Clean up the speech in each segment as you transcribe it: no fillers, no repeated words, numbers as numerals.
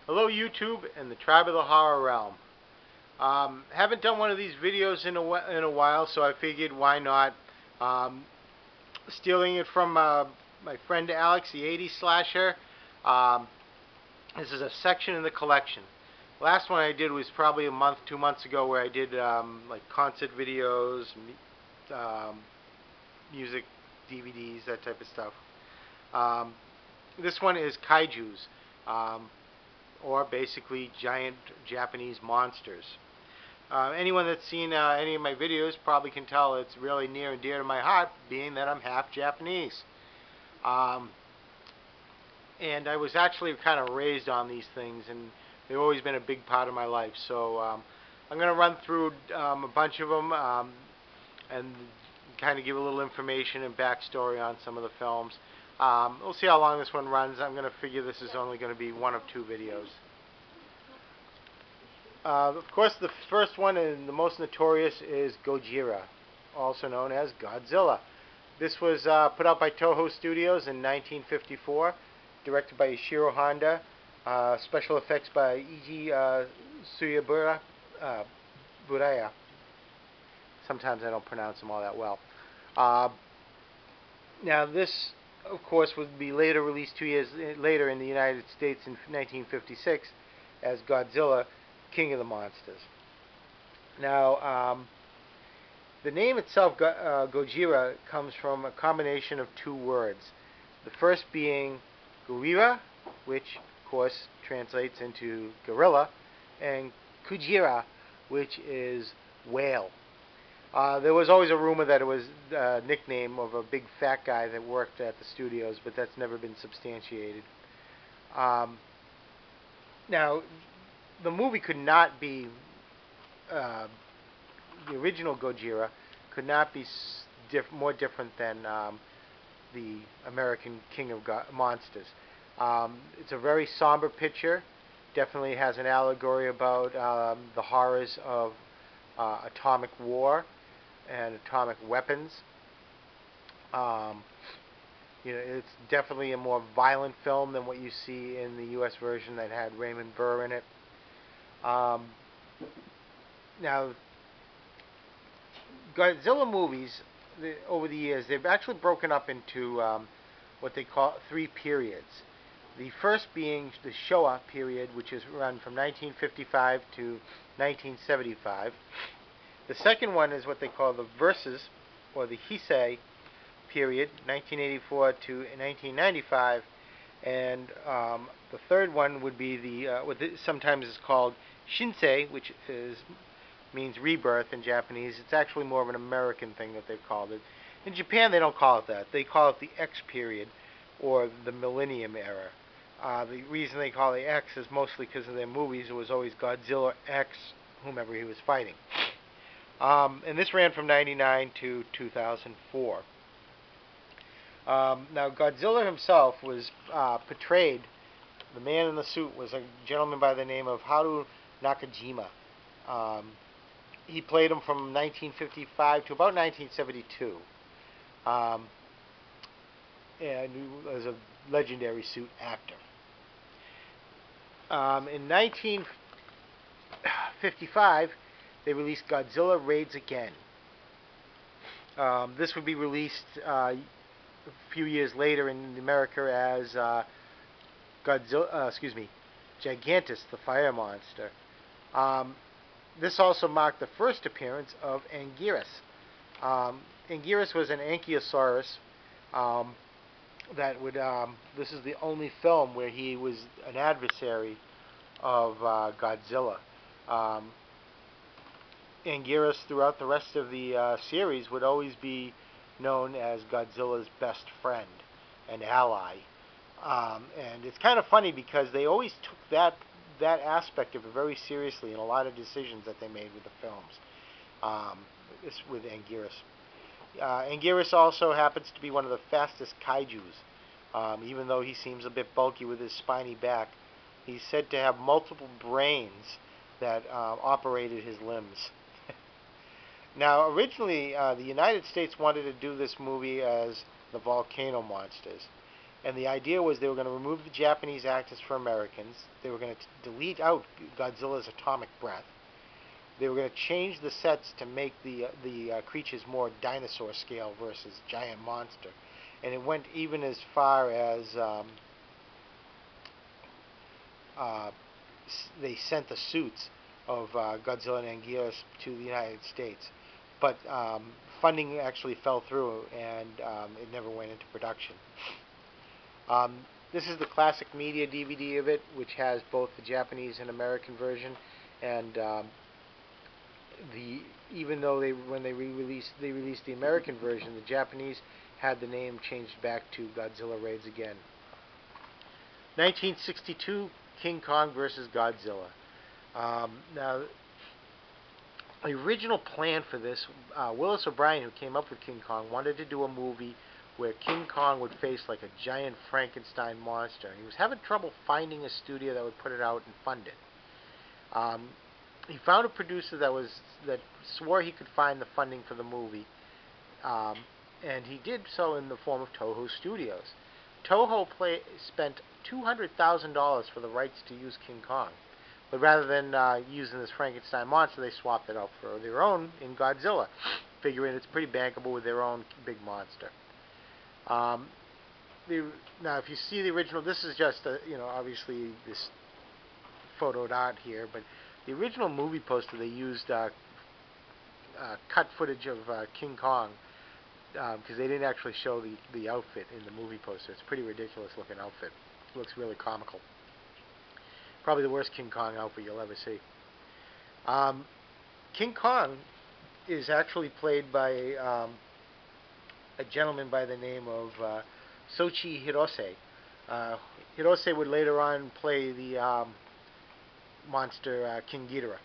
Hello YouTube and the Tribe of the Horror Realm. Haven't done one of these videos in a while, so I figured why not. Um, Stealing it from my friend Alex, the 80s slasher. Um, this is a section in the collection. Last one I did was probably a month, 2 months ago, where I did like concert videos, um, music DVDs, that type of stuff. Um, this one is Kaijus. Um, or basically giant Japanese monsters. Anyone that's seen any of my videos probably can tell it's really near and dear to my heart, being that I'm half Japanese. Um, and I was actually kind of raised on these things, and they've always been a big part of my life. So I'm going to run through a bunch of them and kind of give a little information and backstory on some of the films. We'll see how long this one runs. I'm going to figure this is only going to be one of two videos. Of course, the first one and the most notorious is Gojira, also known as Godzilla. This was put out by Toho Studios in 1954, directed by Ishiro Honda, special effects by Eiji Suyabura, Buraya. Sometimes I don't pronounce them all that well. Now this, of course, would be later released 2 years later in the United States in 1956 as Godzilla, King of the Monsters. Now, the name itself, Gojira, comes from a combination of two words. The first being gorilla, which, of course, translates into gorilla, and Kujira, which is whale. There was always a rumor that it was a nickname of a big fat guy that worked at the studios, but that's never been substantiated. Now, the movie could not be, the original Gojira could not be more different than the American King of Monsters. It's a very somber picture. Definitely has an allegory about the horrors of atomic war and atomic weapons. It's definitely a more violent film than what you see in the U.S. version that had Raymond Burr in it. Now, Godzilla movies, over the years, they've actually broken up into what they call three periods. The first being the Showa period, which is run from 1955 to 1975. The second one is what they call the Versus, or the Heisei period, 1984 to 1995. And the third one would be what sometimes is called Shinsei, which means rebirth in Japanese. It's actually more of an American thing that they've called it. In Japan, they don't call it that. They call it the X period, or the Millennium Era. The reason they call it X is mostly because of their movies. It was always Godzilla X, whomever he was fighting. And this ran from 1999 to 2004. Now, Godzilla himself was portrayed, the man in the suit was a gentleman by the name of Haru Nakajima. He played him from 1955 to about 1972. And he was a legendary suit actor. In 1955, they released Godzilla Raids Again. This would be released a few years later in America as Gigantus, the Fire Monster. This also marked the first appearance of Anguirus. Anguirus was an Ankylosaurus that would. This is the only film where he was an adversary of Godzilla. Anguirus, throughout the rest of the series, would always be known as Godzilla's best friend and ally. And it's kind of funny because they always took that aspect of it very seriously in a lot of decisions that they made with the films. With Anguirus. Anguirus also happens to be one of the fastest kaijus. Even though he seems a bit bulky with his spiny back, he's said to have multiple brains that operated his limbs. Now, originally, the United States wanted to do this movie as the Volcano Monsters. And the idea was they were going to remove the Japanese actors for Americans. They were going to delete out Godzilla's atomic breath. They were going to change the sets to make the creatures more dinosaur scale versus giant monster. And it went even as far as they sent the suits of Godzilla and Anguirus to the United States. But funding actually fell through, and it never went into production. This is the classic media DVD of it, which has both the Japanese and American version. And even though when they released the American version, the Japanese had the name changed back to Godzilla Raids Again. 1962, King Kong versus Godzilla. Now, the original plan for this, Willis O'Brien, who came up with King Kong, wanted to do a movie where King Kong would face like a giant Frankenstein monster. And he was having trouble finding a studio that would put it out and fund it. He found a producer that swore he could find the funding for the movie, and he did so in the form of Toho Studios. Toho spent $200,000 for the rights to use King Kong, but rather than using this Frankenstein monster, they swapped it out for their own in Godzilla, figuring it's pretty bankable with their own big monster. Now, if you see the original, this is just obviously this photoed art here, but the original movie poster, they used cut footage of King Kong because they didn't actually show the outfit in the movie poster. It's a pretty ridiculous looking outfit. It looks really comical. Probably the worst King Kong outfit you'll ever see. King Kong is actually played by a gentleman by the name of Soichi Hirose. Hirose would later on play the monster King Ghidorah.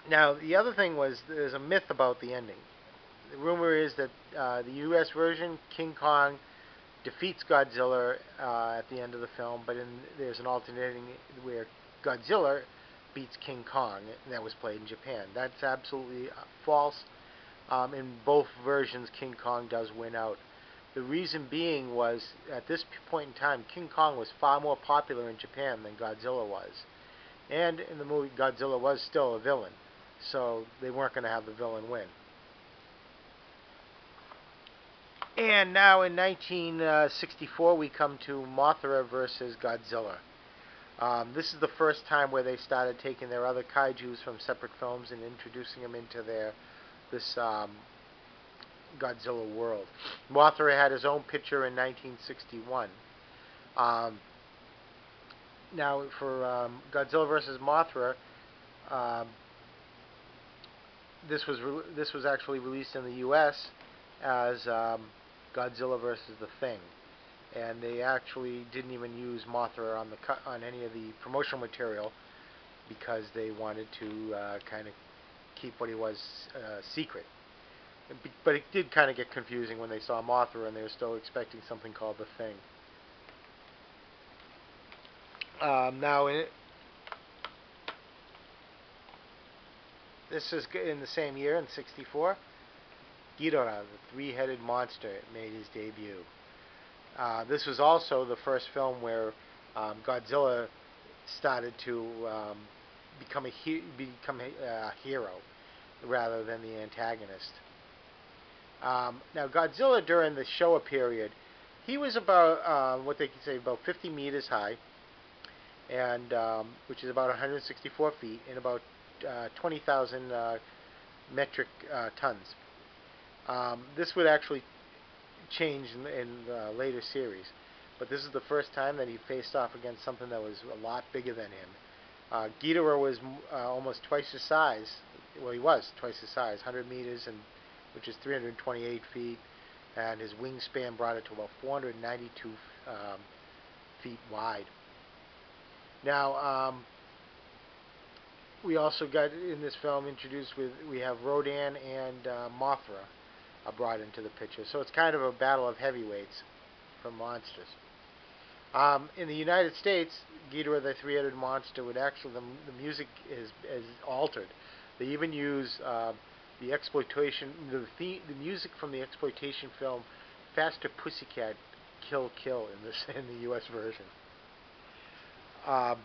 Now, the other thing was there's a myth about the ending. The rumor is that the U.S. version, King Kong defeats Godzilla at the end of the film, but there's an alternating where Godzilla beats King Kong, and that was played in Japan. That's absolutely false. In both versions, King Kong does win out. The reason being was, at this point in time, King Kong was far more popular in Japan than Godzilla was. And in the movie, Godzilla was still a villain, so they weren't going to have the villain win. And now in 1964, we come to Mothra versus Godzilla. This is the first time where they started taking their other kaijus from separate films and introducing them into this Godzilla world. Mothra had his own picture in 1961. Now, for Godzilla vs. Mothra, this was actually released in the U.S. as Godzilla vs. the Thing, and they actually didn't even use Mothra on any of the promotional material because they wanted to kind of keep what he was secret. But it did kind of get confusing when they saw Mothra and they were still expecting something called the Thing. Now, this is in the same year, in '64. Ghidorah, the three-headed monster, made his debut. This was also the first film where Godzilla started to become a hero rather than the antagonist. Now, Godzilla during the Showa period, he was about what they could say about 50 meters high, and which is about 164 feet, and about 20,000 metric tons. This would actually change in later series, but this is the first time that he faced off against something that was a lot bigger than him. Ghidorah was almost twice his size. Well, he was twice his size, 100 meters, which is 328 feet, and his wingspan brought it to about 492 feet wide. Now, we also got in this film introduced we have Rodan and Mothra brought into the picture. So it's kind of a battle of heavyweights for monsters. In the United States, Ghidorah the three-headed monster would actually, the music is altered. They even use the music from the exploitation film Faster Pussycat Kill Kill in this in the U.S. version. Um,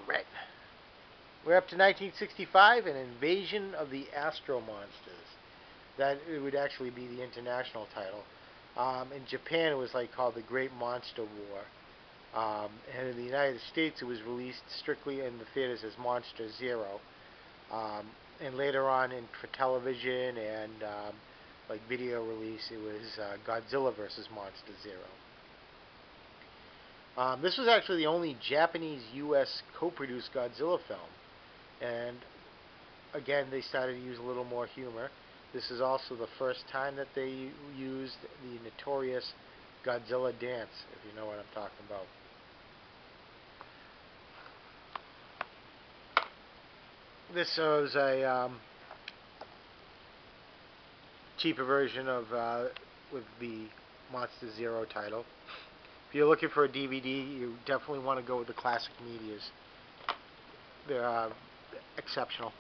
right. We're up to 1965, an Invasion of the Astro Monsters. That it would actually be the international title. In Japan, it was like called the Great Monster War. And in the United States, it was released strictly in the theaters as Monster Zero. And later on, for television and like video release, it was Godzilla vs. Monster Zero. This was actually the only Japanese-U.S. co-produced Godzilla film. And again, they started to use a little more humor. This is also the first time that they used the notorious Godzilla dance, if you know what I'm talking about. This was a cheaper version of with the Monster Zero title. If you're looking for a DVD, you definitely want to go with the classic medias. They're exceptional.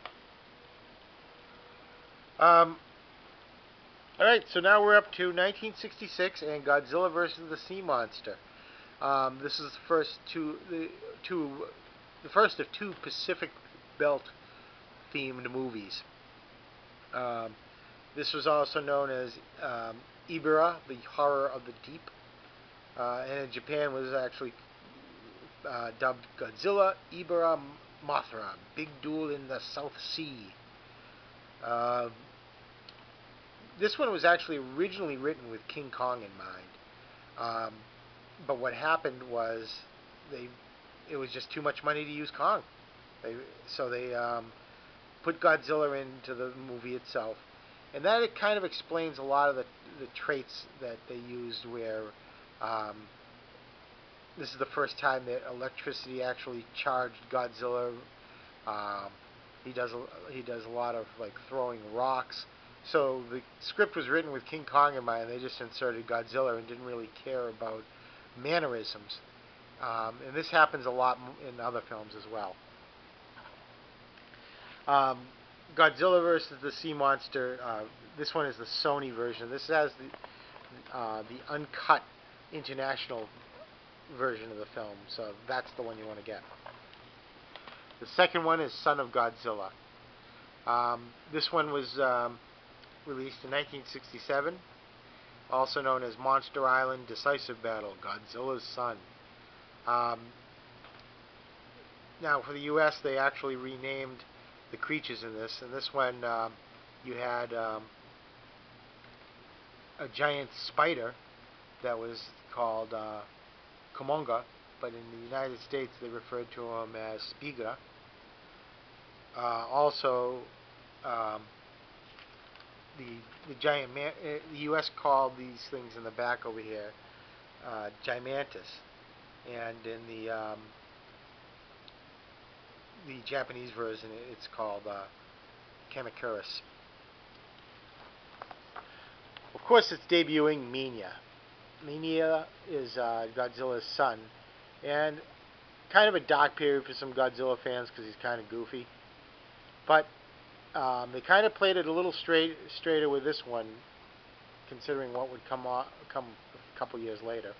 Alright, so now we're up to 1966 and Godzilla vs. the Sea Monster. This is the first of two Pacific Belt themed movies. This was also known as Ibira, the Horror of the Deep, and in Japan was actually dubbed Godzilla Ibira Mothra, Big Duel in the South Sea. This one was actually originally written with King Kong in mind, but what happened was it was just too much money to use Kong, so they put Godzilla into the movie itself, and that it kind of explains a lot of the traits that they used. Where this is the first time that electricity actually charged Godzilla. He does a lot of like throwing rocks. So the script was written with King Kong in mind. They just inserted Godzilla and didn't really care about mannerisms. And this happens a lot in other films as well. Godzilla vs. the Sea Monster. This one is the Sony version. This has the uncut international version of the film. So that's the one you want to get. The second one is Son of Godzilla. This one was released in 1967, also known as Monster Island Decisive Battle, Godzilla's Son. Now, for the U.S., they actually renamed the creatures in this. In this one, you had a giant spider that was called Kumonga, but in the United States, they referred to him as Spiga. Also, the giant man, the U.S. called these things in the back over here Gigantus, and in the Japanese version it's called Kamacuras. Of course, it's debuting Minya. Minya is Godzilla's son, and kind of a dark period for some Godzilla fans because he's kind of goofy. But they kind of played it a little straighter with this one, considering what would come a couple years later.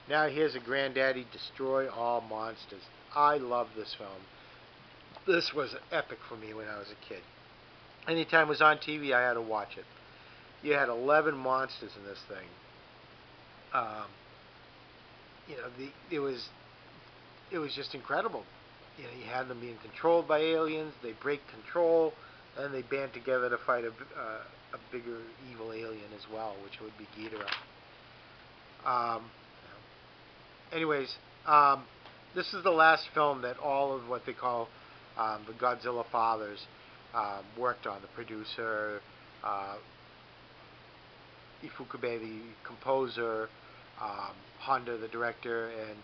Now here's a Granddaddy Destroy All Monsters. I love this film. This was epic for me when I was a kid. Anytime it was on TV, I had to watch it. You had 11 monsters in this thing. It was just incredible. You had them being controlled by aliens. They break control, and they band together to fight a bigger evil alien as well, which would be Ghidorah. Anyways, this is the last film that all of what they call the Godzilla fathers worked on. The producer, Ifukube, the composer, Honda, the director, and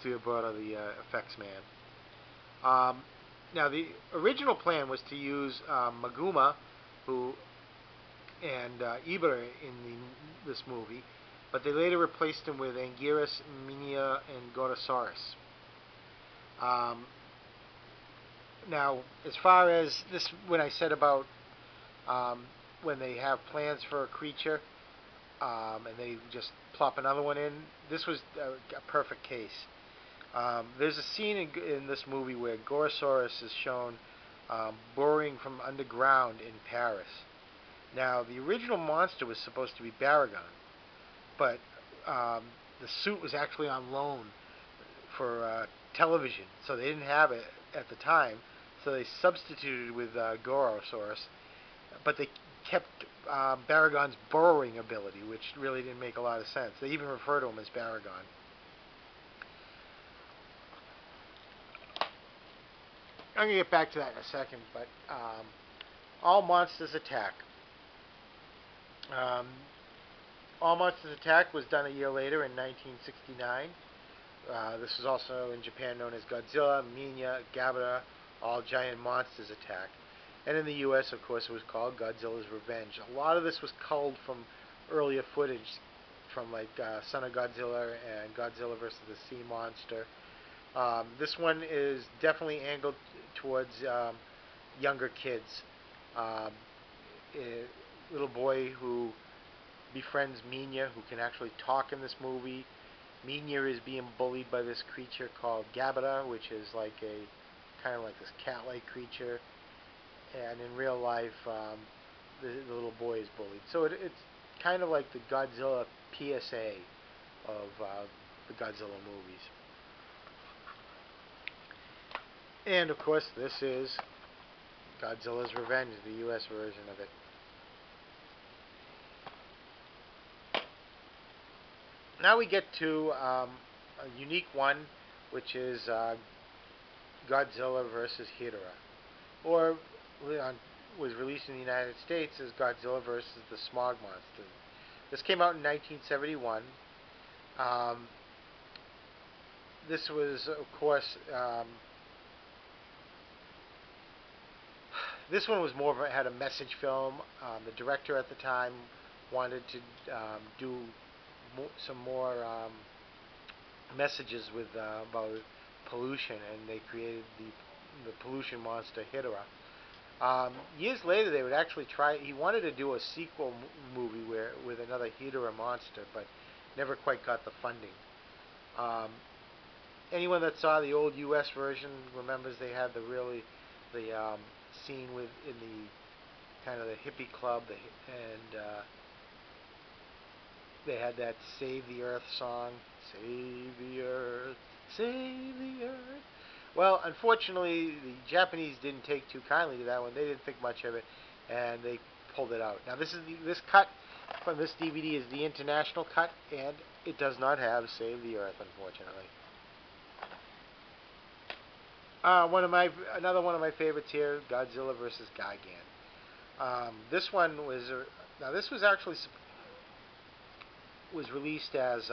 Tsuyobuta, the effects man. Now, the original plan was to use Maguma, and Ibra in this movie, but they later replaced him with Anguirus, Minya, and Gotosaurus. Now, as far as this, when I said about when they have plans for a creature, and they just plop another one in. This was a perfect case. There's a scene in this movie where Gorosaurus is shown burrowing from underground in Paris. Now, the original monster was supposed to be Baragon, but the suit was actually on loan for television, so they didn't have it at the time. So they substituted with Gorosaurus, but they kept Baragon's burrowing ability, which really didn't make a lot of sense. They even refer to him as Baragon. I'm going to get back to that in a second, but All Monsters Attack. Um, All Monsters Attack was done a year later in 1969. This was also in Japan known as Godzilla, Minya, Gabara, All Giant Monsters Attack. And in the U.S., of course, it was called Godzilla's Revenge. A lot of this was culled from earlier footage from like Son of Godzilla and Godzilla vs. the Sea Monster. This one is definitely angled towards younger kids. A little boy who befriends Minya, who can actually talk in this movie. Minya is being bullied by this creature called Gabara, which is like a kind of like this cat-like creature. And in real life, the little boy is bullied. So it's kind of like the Godzilla PSA of the Godzilla movies. And of course, this is Godzilla's Revenge, the U.S. version of it. Now we get to a unique one, which is Godzilla vs. Ghidorah, or was released in the United States as Godzilla vs. the Smog Monster. This came out in 1971. This was, of course, this one was more of had a message film. The director at the time wanted to do some more messages with about pollution, and they created the pollution monster Ghidorah. Years later, they would actually try. He wanted to do a sequel movie with another Ghidorah monster, but never quite got the funding. Anyone that saw the old U.S. version remembers they had the scene in the kind of the hippie club, and they had that "Save the Earth" song. Save the Earth, save the Earth. Well, unfortunately, the Japanese didn't take too kindly to that one. They didn't think much of it, and they pulled it out. Now, this cut from this DVD is the international cut, and it does not have "Save the Earth," unfortunately. Another one of my favorites here, Godzilla vs. Gigan. This one was this was actually was released as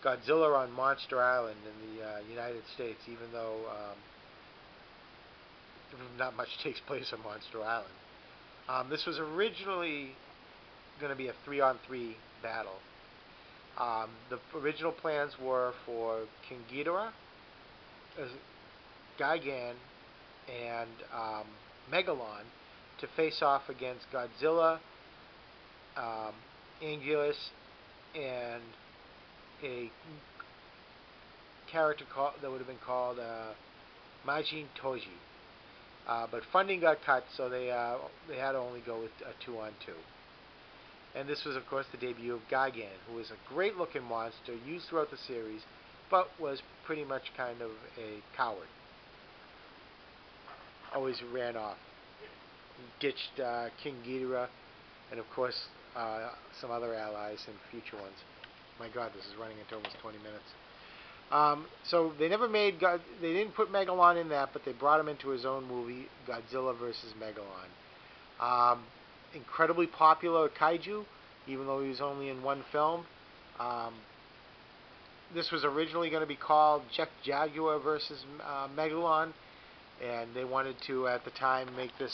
Godzilla on Monster Island in the United States, even though not much takes place on Monster Island. This was originally going to be a 3-on-3 battle. The original plans were for King Ghidorah, Gigan, and Megalon to face off against Godzilla, Anguirus, and a character that would have been called Majin Toji. But funding got cut, so they had to only go with a 2-on-2. And this was, of course, the debut of Gigan, who was a great-looking monster used throughout the series, but was pretty much kind of a coward. Always ran off. Ditched King Ghidorah, and of course some other allies and future ones. My God, this is running into almost 20 minutes. So they never made they didn't put Megalon in that, but they brought him into his own movie, Godzilla vs. Megalon. Incredibly popular kaiju, even though he was only in one film. This was originally going to be called Jet Jaguar vs. Megalon, and they wanted to, at the time, make this,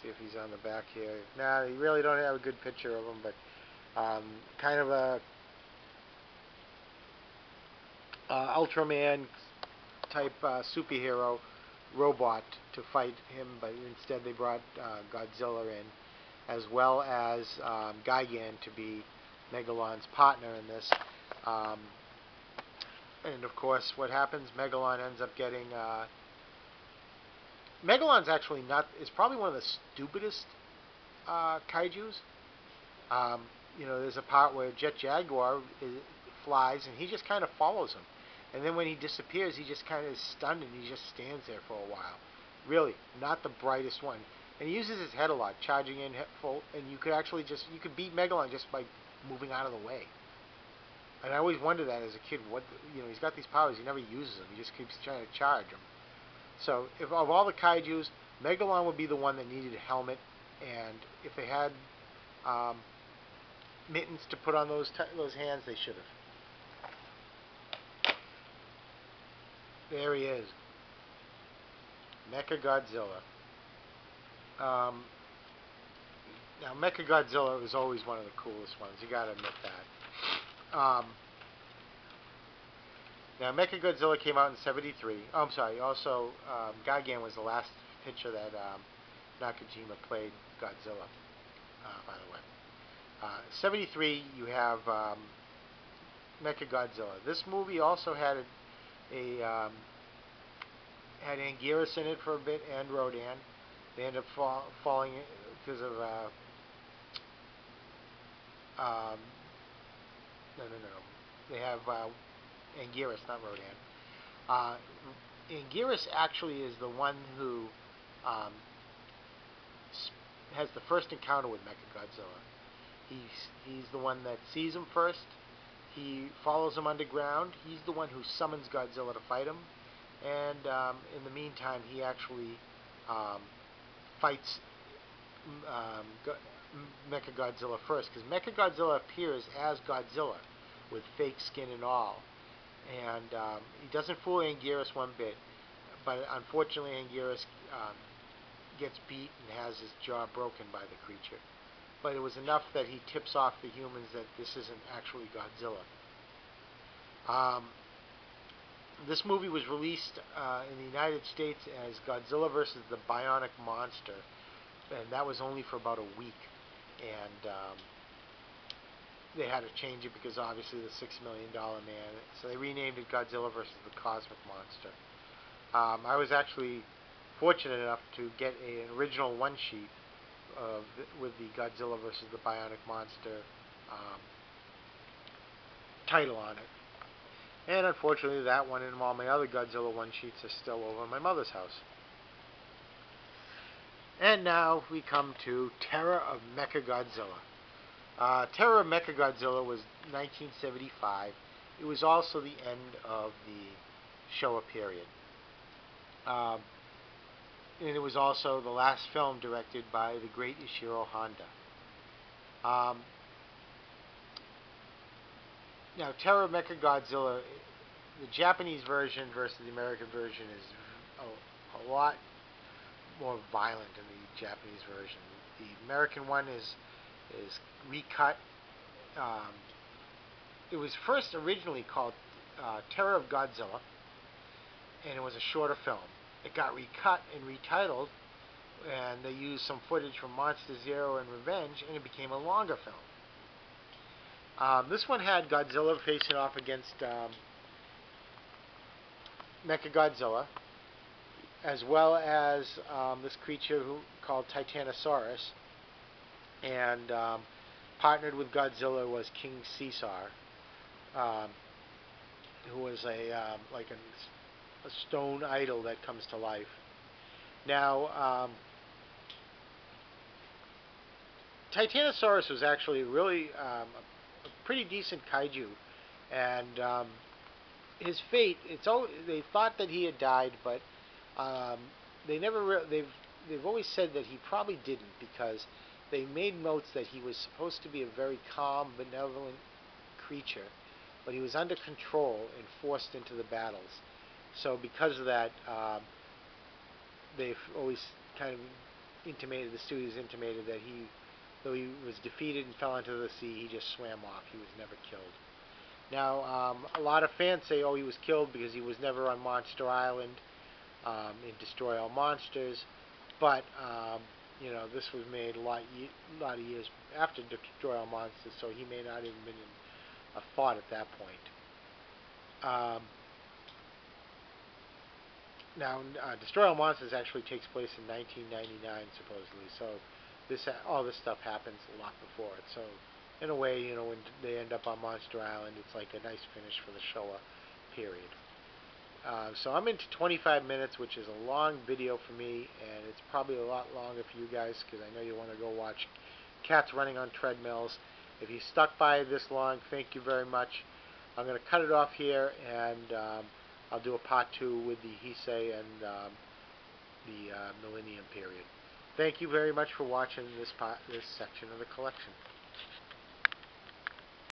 see if he's on the back here. Nah, you really don't have a good picture of him, but kind of a Ultraman type superhero robot to fight him, but instead they brought Godzilla in. as well as Gigan to be Megalon's partner in this. Um, and of course, what happens? Megalon ends up getting. Megalon's actually not. Is probably one of the stupidest kaiju's. Um, there's a part where Jet Jaguar flies, and he just kind of follows him. And then when he disappears, he just kind of is stunned, and he just stands there for a while. Really, not the brightest one. And he uses his head a lot, charging in full. And you could actually you could beat Megalon just by moving out of the way. And I always wondered that as a kid. He's got these powers, he never uses them. He just keeps trying to charge them. So, if of all the kaiju's, Megalon would be the one that needed a helmet. And if they had mittens to put on those hands, they should have. There he is, Mechagodzilla. Now, Mechagodzilla was always one of the coolest ones. You got to admit that. Now, Mechagodzilla came out in '73. Oh, I'm sorry. Also, Gigan was the last picture that Nakajima played Godzilla. By the way. '73, you have Mechagodzilla. This movie also had had Anguirus in it for a bit and Rodan. They ended up falling because of no. They have Anguirus, not Rodan. Anguirus actually is the one who has the first encounter with Mechagodzilla. He's the one that sees him first. He follows him underground. He's the one who summons Godzilla to fight him. And in the meantime, he actually fights Mechagodzilla first, because Mechagodzilla appears as Godzilla with fake skin and all. And he doesn't fool Anguirus one bit. But unfortunately, Anguirus gets beat and has his jaw broken by the creature. But it was enough that he tips off the humans that this isn't actually Godzilla. This movie was released in the United States as Godzilla vs. the Bionic Monster, and that was only for about a week. And they had to change it because obviously the $6 Million Man, so they renamed it Godzilla vs. the Cosmic Monster. I was actually fortunate enough to get an original one-sheet with the Godzilla vs. the Bionic Monster title on it. And unfortunately, that one and all my other Godzilla one-sheets are still over in my mother's house. And now we come to Terror of Mechagodzilla. Terror of Mechagodzilla was 1975. It was also the end of the Showa period. And it was also the last film directed by the great Ishiro Honda. Now, Terror of Mechagodzilla, the Japanese version versus the American version is a lot more violent in the Japanese version. The American one is recut. It was first originally called Terror of Godzilla, and it was a shorter film. It got recut and retitled, and they used some footage from Monster Zero and Revenge, and it became a longer film. This one had Godzilla facing off against Mechagodzilla, as well as this creature called Titanosaurus, and partnered with Godzilla was King Caesar, who was like a stone idol that comes to life. Now, Titanosaurus was actually really a pretty decent kaiju, and his fate, they thought that he had died, but they've always said that he probably didn't, because they made notes that he was supposed to be a very calm, benevolent creature, but he was under control and forced into the battles. So because of that, they've always kind of intimated, the studios intimated that though he was defeated and fell into the sea, he just swam off. He was never killed. Now, a lot of fans say, oh, he was killed because he was never on Monster Island in Destroy All Monsters, but you know, this was made a lot of years after Destroy All Monsters, so he may not even been in a thought at that point. Now, Destroy All Monsters actually takes place in 1999, supposedly. So, all this stuff happens a lot before it. So, in a way, you know, when they end up on Monster Island, it's like a nice finish for the Showa period. So I'm into 25 minutes, which is a long video for me, and it's probably a lot longer for you guys because I know you want to go watch cats running on treadmills. If you stuck by this long, thank you very much. I'm going to cut it off here, and I'll do a part 2 with the Heisei and the Millennium period. Thank you very much for watching this section of the collection.